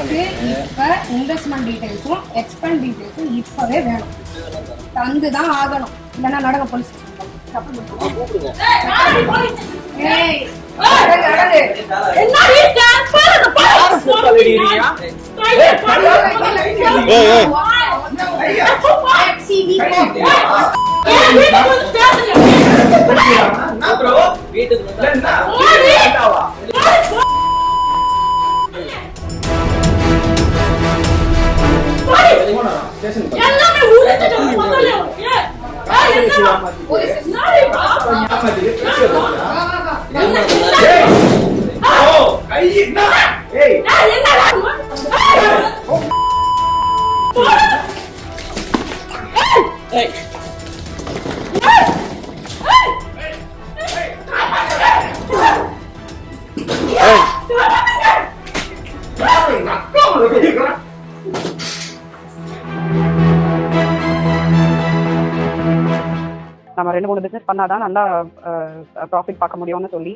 எனக்கு இப்ப investment டீடைல்ஸும் expand டீடைல்ஸும் இப்பவே வேணும், தந்து தான் ஆகணும். இல்லைன்னா நடக்க போலீஸ் நம்ம 2-3 பிசினஸ் பண்ணாதான் நல்லா ப்ராஃபிட் பார்க்க முடியும்னு சொல்லி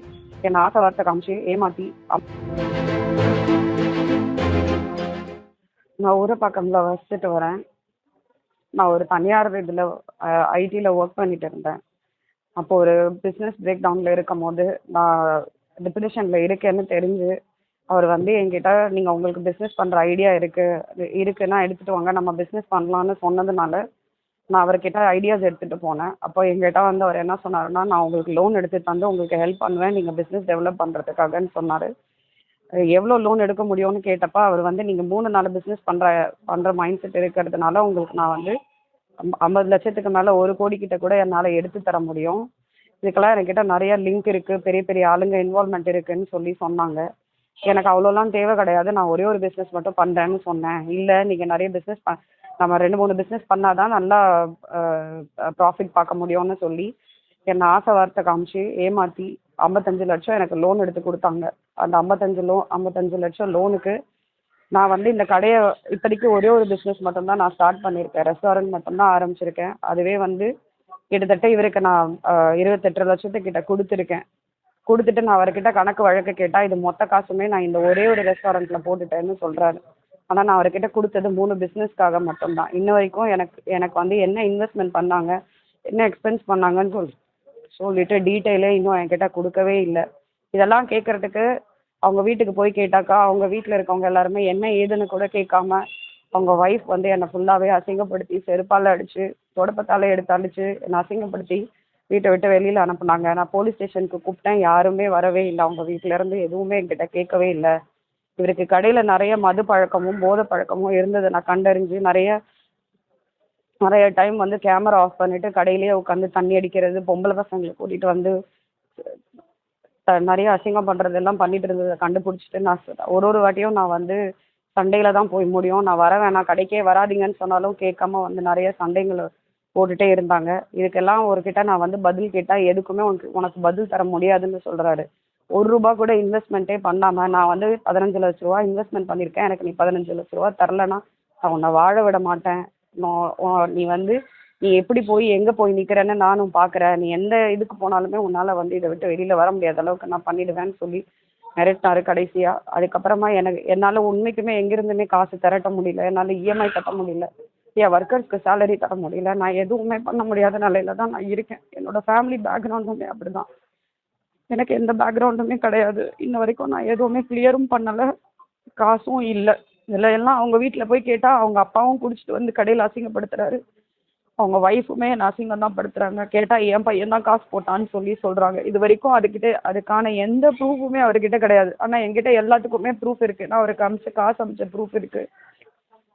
என்ன ஆசை வார்த்தை காமிச்சு ஏமாத்தி நான் ஊரை பக்கம்ல வசிச்சுட்டு வரேன். நான் ஒரு தனியார் இதில் ஐடியில் ஒர்க் பண்ணிட்டு இருந்தேன். அப்போ ஒரு பிஸ்னஸ் பிரேக் டவுனில் இருக்கும் போது நான் டிப்ரெஷனில் இருக்கேன்னு தெரிஞ்சு அவர் வந்து என்கிட்ட நீங்கள் உங்களுக்கு பிஸ்னஸ் பண்ணுற ஐடியா இருக்குன்னா எடுத்துகிட்டு வாங்க, நம்ம பிஸ்னஸ் பண்ணலான்னு சொன்னதுனால நான் அவர்கிட்ட ஐடியாஸ் எடுத்துகிட்டு போனேன். அப்போ எங்கிட்ட வந்து அவர் என்ன சொன்னாருன்னா, நான் உங்களுக்கு லோன் எடுத்து தந்து உங்களுக்கு ஹெல்ப் பண்ணுவேன் நீங்கள் பிஸ்னஸ் டெவலப் பண்ணுறதுக்காகன்னு சொன்னார். எவ்வளோ லோன் எடுக்க முடியும்னு கேட்டப்போ அவர் வந்து நீங்கள் 3-4 பிஸ்னஸ் பண்ணுற மைண்ட் செட் இருக்கிறதுனால உங்களுக்கு நான் வந்து 50 லட்சத்துக்கு மேலே 1 கோடி கிட்ட கூட என்னால் எடுத்து தர முடியும். இதுக்கெல்லாம் என்கிட்ட நிறைய லிங்க் இருக்குது, பெரிய பெரிய ஆளுங்க இன்வால்மெண்ட் இருக்குதுன்னு சொல்லி சொன்னாங்க. எனக்கு அவ்வளோலாம் தேவை கிடையாது, நான் ஒரே ஒரு பிஸ்னஸ் மட்டும் பண்ணுறேன்னு சொன்னேன். இல்லை நீங்கள் நிறைய பிஸ்னஸ் நம்ம 2-3 பிஸ்னஸ் பண்ணாதான் நல்லா ப்ராஃபிட் பார்க்க முடியும்னு சொல்லி என்னை ஆசை வார்த்தை காமிச்சு ஏமாற்றி 55 லட்சம் எனக்கு லோன் எடுத்து கொடுத்தாங்க. அந்த 55 லட்சம் லோனுக்கு நான் வந்து இந்த கடையை இப்போதைக்கு ஒரே ஒரு பிஸ்னஸ் மட்டும்தான் நான் ஸ்டார்ட் பண்ணியிருக்கேன், ரெஸ்டாரண்ட் மட்டும்தான் ஆரம்பிச்சிருக்கேன். அதுவே வந்து கிட்டத்தட்ட இவருக்கு நான் 28 லட்சத்துக்கிட்ட கொடுத்துட்டு நான் அவர்கிட்ட கணக்கு வழக்கு கேட்டால் இது மொத்த காசுமே நான் இந்த ஒரே ஒரு ரெஸ்டாரண்ட்டில் போட்டுட்டேன்னு சொல்கிறாரு. ஆனால் நான் அவர்கிட்ட கொடுத்தது 3 பிஸ்னஸ்க்காக மட்டும்தான். இன்ன வரைக்கும் எனக்கு வந்து என்ன இன்வெஸ்ட்மெண்ட் பண்ணாங்க, என்ன எக்ஸ்பென்ஸ் பண்ணாங்கன்னு சொல்லிட்டு டீட்டெயிலே இன்னும் என்கிட்ட கொடுக்கவே இல்லை. இதெல்லாம் கேட்குறதுக்கு அவங்க வீட்டுக்கு போய் கேட்டாக்கா அவங்க வீட்டில் இருக்கவங்க எல்லாருமே என்ன ஏதுன்னு கூட கேட்காம அவங்க ஒய்ஃப் வந்து என்னை ஃபுல்லாகவே அசிங்கப்படுத்தி செருப்பால் அடித்து தொடப்பத்தால் எடுத்து அடித்து என்னை அசிங்கப்படுத்தி வீட்டை விட்டு வெளியில் அனுப்புனாங்க. நான் போலீஸ் ஸ்டேஷனுக்கு கூப்பிட்டேன், யாருமே வரவே இல்லை. அவங்க வீட்டிலேருந்து எதுவுமே என்கிட்ட கேட்கவே இல்லை. இவருக்கு கடையில் நிறைய மது பழக்கமும் போதை பழக்கமும் இருந்தது நான் கண்டறிஞ்சு நிறைய டைம் வந்து கேமரா ஆஃப் பண்ணிவிட்டு கடையிலேயே உட்காந்து தண்ணி அடிக்கிறது, பொம்பளை பசங்களை கூட்டிகிட்டு வந்து நிறைய அசிங்கம் பண்ணுறதெல்லாம் பண்ணிட்டு இருந்ததை கண்டுபிடிச்சிட்டு நான் ஒரு வாட்டியும் நான் வந்து சண்டையில் தான் போய் முடியும், நான் வர வேணாம் கடைக்கே வராதிங்கன்னு சொன்னாலும் கேட்காம வந்து நிறைய சண்டைங்களை போட்டுகிட்டே இருந்தாங்க. இதுக்கெல்லாம் ஒருக்கிட்ட நான் வந்து பதில் கேட்டால் எதுக்குமே உனக்கு பதில் தர முடியாதுன்னு சொல்கிறாரு. ₹1 கூட இன்வெஸ்ட்மெண்ட்டே பண்ணாமல் நான் வந்து 15 லட்ச ரூபா இன்வெஸ்ட்மெண்ட் பண்ணியிருக்கேன், எனக்கு நீ 15 லட்ச ரூபா தரலைன்னா நான் உன்னை வாழ விட மாட்டேன், நீ எப்படி போய் எங்கே போய் நிற்கிறேன்னு நானும் பார்க்குறேன், நீ எந்த இதுக்கு போனாலுமே உன்னால் வந்து இதை விட்டு வெளியில் வர முடியாத அளவுக்கு நான் பண்ணிடுவேன்னு சொல்லி மிரட்டினாரு கடைசியாக. அதுக்கப்புறமா என்னால் உண்மைக்குமே எங்கேருந்துமே காசு திரட்ட முடியல, என்னால் இஎம்ஐ கட்ட முடியல, என் ஒர்க்கர்ஸ்க்கு சேலரி தர முடியல, நான் எதுவுமே பண்ண முடியாத நிலையில தான் நான் இருக்கேன். என்னோடய ஃபேமிலி பேக்ரவுண்டுமே அப்படி தான், எனக்கு எந்த பேக்ரவுண்டுமே கிடையாது. இன்ன வரைக்கும் நான் எதுவுமே கிளியரும் பண்ணலை, காசும் இல்லை. இதில் எல்லாம் அவங்க வீட்டில் போய் கேட்டால் அவங்க அப்பாவும் குடிச்சிட்டு வந்து கடையில் அசிங்கப்படுத்துகிறாரு, அவங்க ஒய்ஃபுமே என்னை அசிங்கம் தான் படுத்துகிறாங்க. கேட்டால் என் பையன் தான் காசு போட்டான்னு சொல்கிறாங்க. இது வரைக்கும் அதுக்கான எந்த ப்ரூஃபுமே அவர்கிட்ட கிடையாது. ஆனால் என்கிட்ட எல்லாத்துக்குமே ப்ரூஃப் இருக்குது. நான் அவருக்கு காசு அமிச்ச ப்ரூஃப் இருக்குது,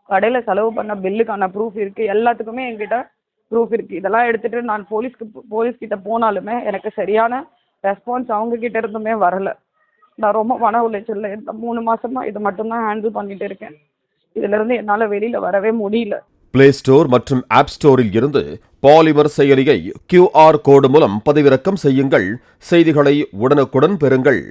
கடையில் செலவு பண்ண பில்லுக்கான ப்ரூஃப் இருக்குது, எல்லாத்துக்குமே என்கிட்ட ப்ரூஃப் இருக்குது. இதெல்லாம் எடுத்துகிட்டு நான் போலீஸ்கிட்ட போனாலுமே எனக்கு சரியான ரெஸ்பான்ஸ் அவங்கக்கிட்ட இருந்துமே வரலை. நான் ரொம்ப மன உளைச்சல்ல இந்த 3 மாதமாக இது மட்டும்தான் ஹேண்டில் பண்ணிட்டு இருக்கேன். இதிலிருந்து என்னால் வெளியில் வரவே முடியல. பிளே ஸ்டோர் மற்றும் ஆப் ஸ்டோரில் இருந்து பாலிமர் செயலியை QR கோடு மூலம் பதிவிறக்கம் செய்யுங்கள். செய்திகளை உடனுக்குடன் பெறுங்கள்.